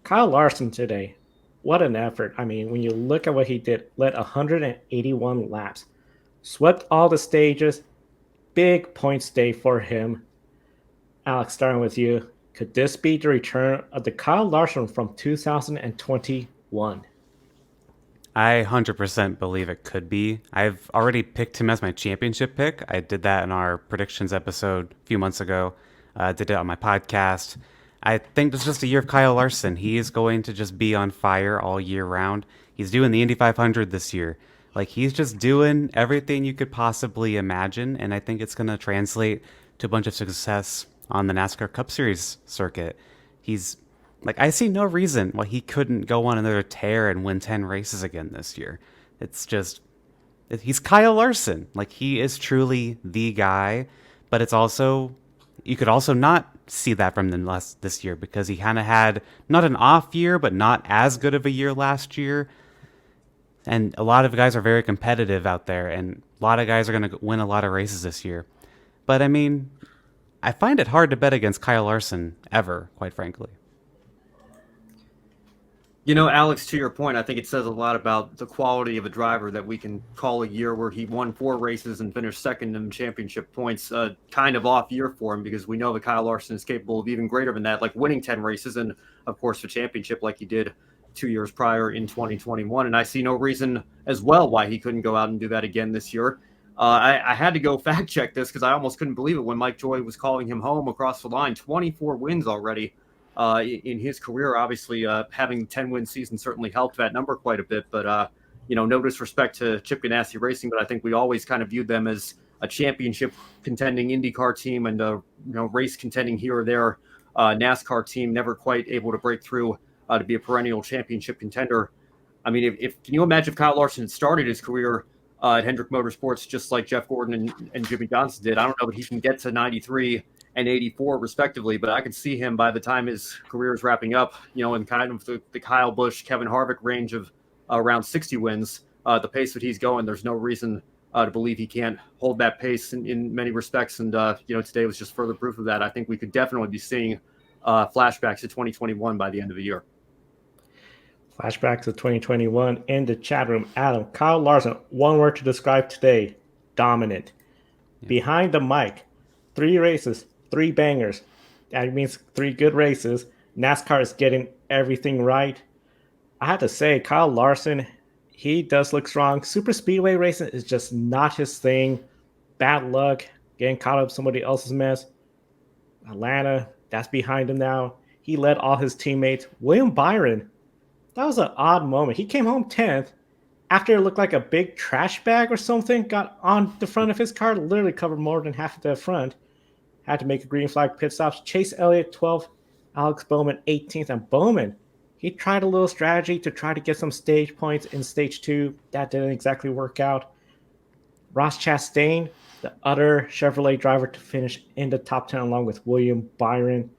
Kyle Larson today, what an effort. I mean, when you look at what he did, led 181 laps, swept all the stages, big points day for him. Alex, starting with you, could this be the return of the Kyle Larson from 2021? I 100% believe it could be. I've already picked him as my championship pick. I did that in our predictions episode a few months ago. Did it on my podcast. I think this is just a year of Kyle Larson. He is going to just be on fire all year round. He's doing the Indy 500 this year. Like, he's just doing everything you could possibly imagine, and I think it's going to translate to a bunch of success on the NASCAR Cup Series circuit. He's I see no reason why he couldn't go on another tear and win 10 races again this year. It's just he's Kyle Larson. Like, he is truly the guy, but it's also you could also not see that from them this year because he kind of had not an off year, but not as good of a year last year. And a lot of guys are very competitive out there, and a lot of guys are going to win a lot of races this year. But I mean, I find it hard to bet against Kyle Larson ever, quite frankly. Alex, to your point, I think it says a lot about the quality of a driver that we can call a year where he won 4 races and finished second in championship points, kind of off year for him because we know that Kyle Larson is capable of even greater than that, like winning 10 races and, of course, the championship like he did 2 years prior in 2021. And I see no reason as well why he couldn't go out and do that again this year. I had to go fact check this because I almost couldn't believe it when Mike Joy was calling him home across the line. 24 wins already in his career. Obviously, having 10-win season certainly helped that number quite a bit. But, no disrespect to Chip Ganassi Racing, but I think we always kind of viewed them as a championship contending IndyCar team and a race contending here or there NASCAR team, never quite able to break through to be a perennial championship contender. I mean, if can you imagine if Kyle Larson had started his career at Hendrick Motorsports just like Jeff Gordon and Jimmy Johnson did? I don't know that he can get to 93 and 84 respectively, but I could see him by the time his career is wrapping up, in kind of the Kyle Busch, Kevin Harvick range of around 60 wins. The pace that he's going, there's no reason to believe he can't hold that pace in many respects. And, today was just further proof of that. I think we could definitely be seeing flashbacks to 2021 by the end of the year. Flashback to 2021 in the chat room. Adam, Kyle Larson, one word to describe today: dominant. Yeah. Behind the mic, 3 races, 3 bangers. That means 3 good races. NASCAR is getting everything right. I have to say, Kyle Larson, he does look strong. Super speedway racing is just not his thing. Bad luck, getting caught up in somebody else's mess. Atlanta, that's behind him now. He led all his teammates. William Byron, that was an odd moment. He came home 10th after it looked like a big trash bag or something got on the front of his car, literally covered more than half of the front. Had to make a green flag pit stops. Chase Elliott 12th, Alex Bowman 18th, and Bowman, he tried a little strategy to try to get some stage points in stage 2. That didn't exactly work out. Ross Chastain, the other Chevrolet driver to finish in the top 10 along with William Byron.